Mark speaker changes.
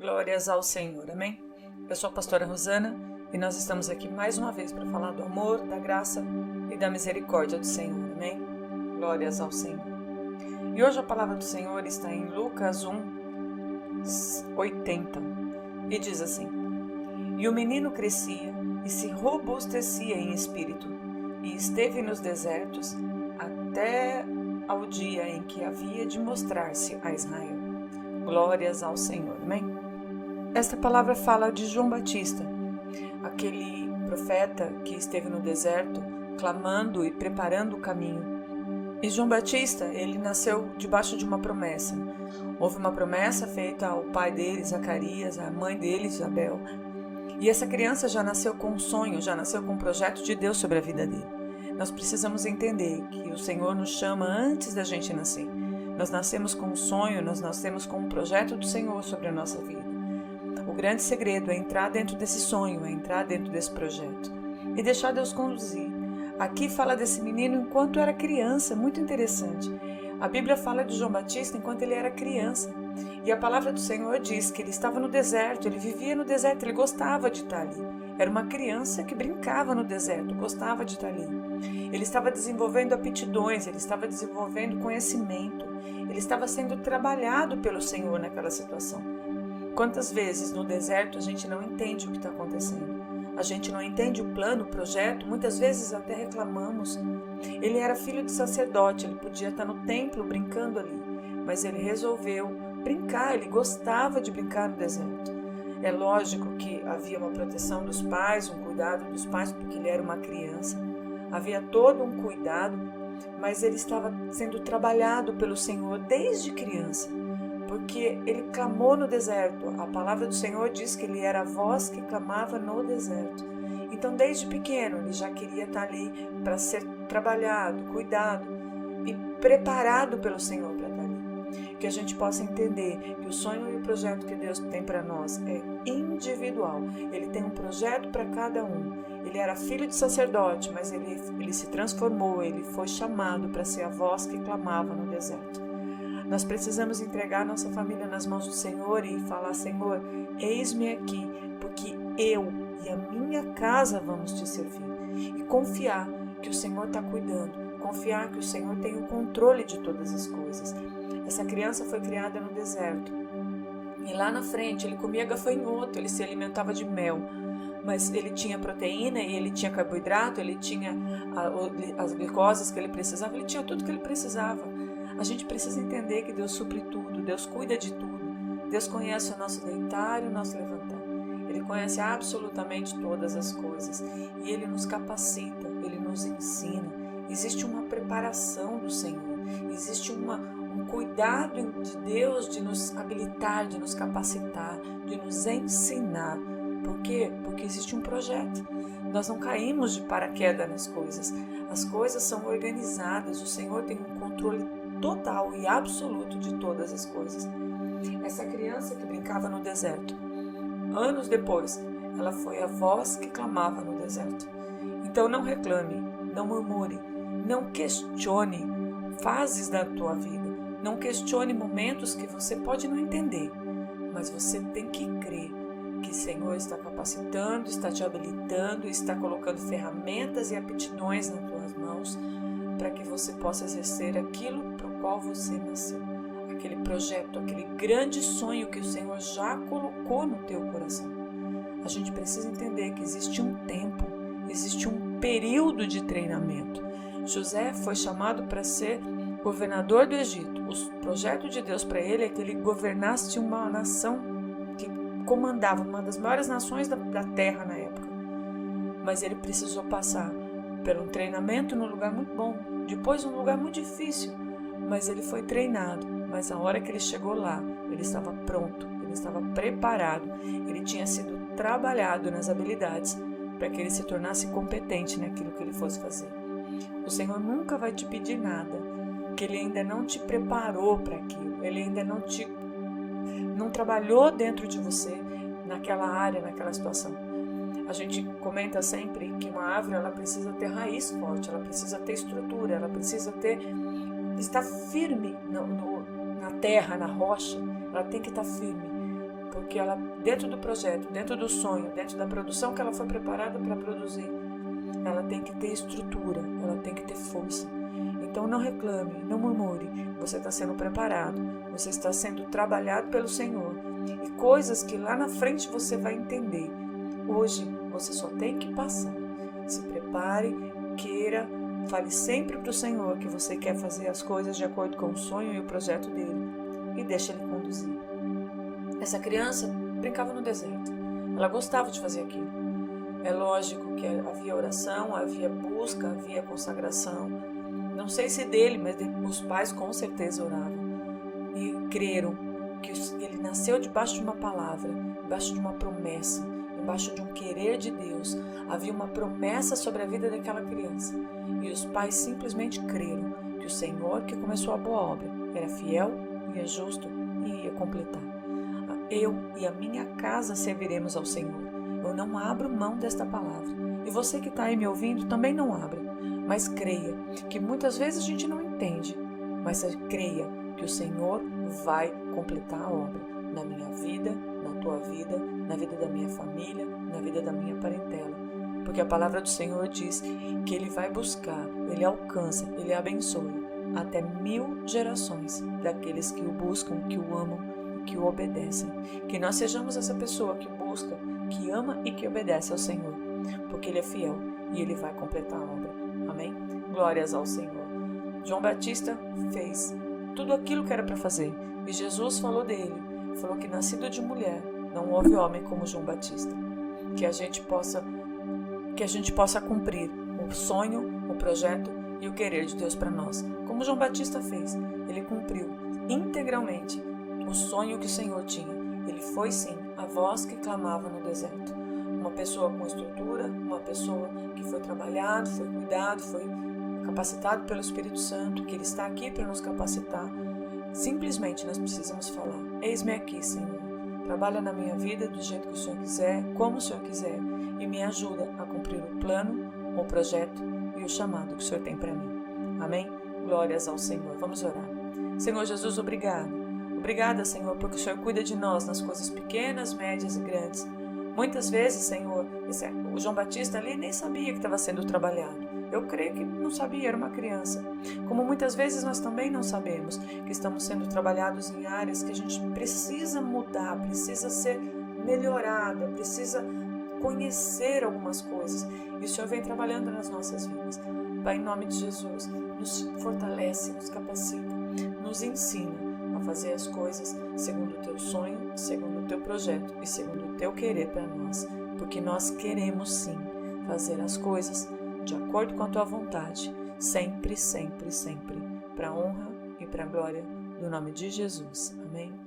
Speaker 1: Glórias ao Senhor, amém? Eu sou a pastora Rosana e nós estamos aqui mais uma vez para falar do amor, da graça e da misericórdia do Senhor, amém? Glórias ao Senhor. E hoje a palavra do Senhor está em Lucas 1:80 e diz assim: E o menino crescia e se robustecia em espírito e esteve nos desertos até ao dia em que havia de mostrar-se a Israel. Glórias ao Senhor, amém? Esta palavra fala de João Batista, aquele profeta que esteve no deserto, clamando e preparando o caminho. E João Batista, ele nasceu debaixo de uma promessa. Houve uma promessa feita ao pai dele, Zacarias, à mãe dele, Isabel. E essa criança já nasceu com um sonho, já nasceu com um projeto de Deus sobre a vida dele. Nós precisamos entender que o Senhor nos chama antes da gente nascer. Nós nascemos com um sonho, nós nascemos com um projeto do Senhor sobre a nossa vida. O grande segredo é entrar dentro desse sonho, é entrar dentro desse projeto e deixar Deus conduzir. Aqui fala desse menino enquanto era criança, muito interessante. A Bíblia fala de João Batista enquanto ele era criança. E a palavra do Senhor diz que ele estava no deserto, ele vivia no deserto, ele gostava de estar ali. Era uma criança que brincava no deserto, gostava de estar ali. Ele estava desenvolvendo aptidões, ele estava desenvolvendo conhecimento, ele estava sendo trabalhado pelo Senhor naquela situação. Quantas vezes no deserto a gente não entende o que está acontecendo? A gente não entende o plano, o projeto, muitas vezes até reclamamos. Ele era filho de sacerdote, ele podia estar no templo brincando ali, mas ele resolveu brincar, ele gostava de brincar no deserto. É lógico que havia uma proteção dos pais, um cuidado dos pais, porque ele era uma criança. Havia todo um cuidado, mas ele estava sendo trabalhado pelo Senhor desde criança, porque ele clamou no deserto. A palavra do Senhor diz que ele era a voz que clamava no deserto. Então, desde pequeno, ele já queria estar ali para ser trabalhado, cuidado e preparado pelo Senhor para estar ali. Que a gente possa entender que o sonho e o projeto que Deus tem para nós é individual. Ele tem um projeto para cada um. Ele era filho de sacerdote, mas ele se transformou, ele foi chamado para ser a voz que clamava no deserto. Nós precisamos entregar nossa família nas mãos do Senhor e falar: Senhor, eis-me aqui, porque eu e a minha casa vamos te servir. E confiar que o Senhor está cuidando, confiar que o Senhor tem o controle de todas as coisas. Essa criança foi criada no deserto. E lá na frente ele comia gafanhoto, ele se alimentava de mel. Mas ele tinha proteína e ele tinha carboidrato, ele tinha as glicoses que ele precisava, ele tinha tudo que ele precisava. A gente precisa entender que Deus supre tudo, Deus cuida de tudo. Deus conhece o nosso deitar e o nosso levantar. Ele conhece absolutamente todas as coisas. E Ele nos capacita, Ele nos ensina. Existe uma preparação do Senhor. Existe um cuidado de Deus de nos habilitar, de nos capacitar, de nos ensinar. Por quê? Porque existe um projeto. Nós não caímos de paraquedas nas coisas. As coisas são organizadas. O Senhor tem um controle total e absoluto de todas as coisas. Essa criança que brincava no deserto, anos depois, ela foi a voz que clamava no deserto. Então não reclame, não murmure, não questione fases da tua vida, não questione momentos que você pode não entender, mas você tem que crer que o Senhor está capacitando, está te habilitando, está colocando ferramentas e aptidões nas tuas mãos para que você possa exercer aquilo para o qual você nasceu. Aquele projeto, aquele grande sonho que o Senhor já colocou no teu coração. A gente precisa entender que existe um tempo, existe um período de treinamento. José foi chamado para ser governador do Egito. O projeto de Deus para ele é que ele governasse uma nação que comandava uma das maiores nações da terra na época. Mas ele precisou passar por um treinamento num lugar muito bom, depois num lugar muito difícil, mas ele foi treinado. Mas a hora que ele chegou lá, ele estava pronto, ele estava preparado, ele tinha sido trabalhado nas habilidades para que ele se tornasse competente naquilo que ele fosse fazer. O Senhor nunca vai te pedir nada que Ele ainda não te preparou para aquilo, Ele ainda não trabalhou dentro de você naquela área, naquela situação. A gente comenta sempre que uma árvore ela precisa ter raiz forte, ela precisa ter estrutura, ela precisa estar firme na terra, na rocha, ela tem que estar firme porque ela, dentro do projeto, dentro do sonho, dentro da produção que ela foi preparada para produzir, ela tem que ter estrutura, ela tem que ter força. Então não reclame, não murmure, você está sendo preparado, você está sendo trabalhado pelo Senhor, e coisas que lá na frente você vai entender. Hoje você só tem que passar. Se prepare, queira, fale sempre para o Senhor que você quer fazer as coisas de acordo com o sonho e o projeto dele, e deixe ele conduzir. Essa criança brincava no deserto, ela gostava de fazer aquilo. É lógico que havia oração, havia busca, havia consagração. Não sei se dele, mas os pais com certeza oravam e creram que ele nasceu debaixo de uma palavra, debaixo de uma promessa, debaixo de um querer de Deus. Havia uma promessa sobre a vida daquela criança e os pais simplesmente creram que o Senhor que começou a boa obra era fiel e é justo e ia completar. Eu e a minha casa serviremos ao Senhor. Eu não abro mão desta palavra. E você que está aí me ouvindo também não abra. Mas creia que muitas vezes a gente não entende. Mas creia que o Senhor vai completar a obra na minha vida, na tua vida, na vida da minha família, na vida da minha parentela. Porque a palavra do Senhor diz que Ele vai buscar, Ele alcança, Ele abençoa até 1000 gerações daqueles que o buscam, que o amam e que o obedecem. Que nós sejamos essa pessoa que busca, que ama e que obedece ao Senhor, porque Ele é fiel e Ele vai completar a obra. Amém? Glórias ao Senhor. João Batista fez tudo aquilo que era para fazer e Jesus falou dele, falou que nascido de mulher não houve homem como João Batista. Que a gente possa cumprir o sonho, o projeto e o querer de Deus para nós, como João Batista fez. Ele cumpriu integralmente o sonho que o Senhor tinha. Ele foi sim a voz que clamava no deserto. Uma pessoa com estrutura, uma pessoa que foi trabalhado, foi cuidado, foi capacitado pelo Espírito Santo, que Ele está aqui para nos capacitar. Simplesmente nós precisamos falar: eis-me aqui, Senhor. Trabalha na minha vida do jeito que o Senhor quiser, como o Senhor quiser, e me ajuda a cumprir o plano, o projeto e o chamado que o Senhor tem para mim. Amém? Glórias ao Senhor. Vamos orar. Senhor Jesus, obrigado. Obrigada, Senhor, porque o Senhor cuida de nós nas coisas pequenas, médias e grandes. Muitas vezes, Senhor, o João Batista ali nem sabia que estava sendo trabalhado. Eu creio que não sabia, era uma criança. Como muitas vezes nós também não sabemos que estamos sendo trabalhados em áreas que a gente precisa mudar, precisa ser melhorada, precisa conhecer algumas coisas. E o Senhor vem trabalhando nas nossas vidas. Pai, em nome de Jesus, nos fortalece, nos capacita, nos ensina a fazer as coisas segundo o Teu sonho, segundo o Teu projeto e segundo o Teu querer para nós. Porque nós queremos sim fazer as coisas de acordo com a Tua vontade, sempre, sempre, sempre, para a honra e para a glória do nome de Jesus. Amém?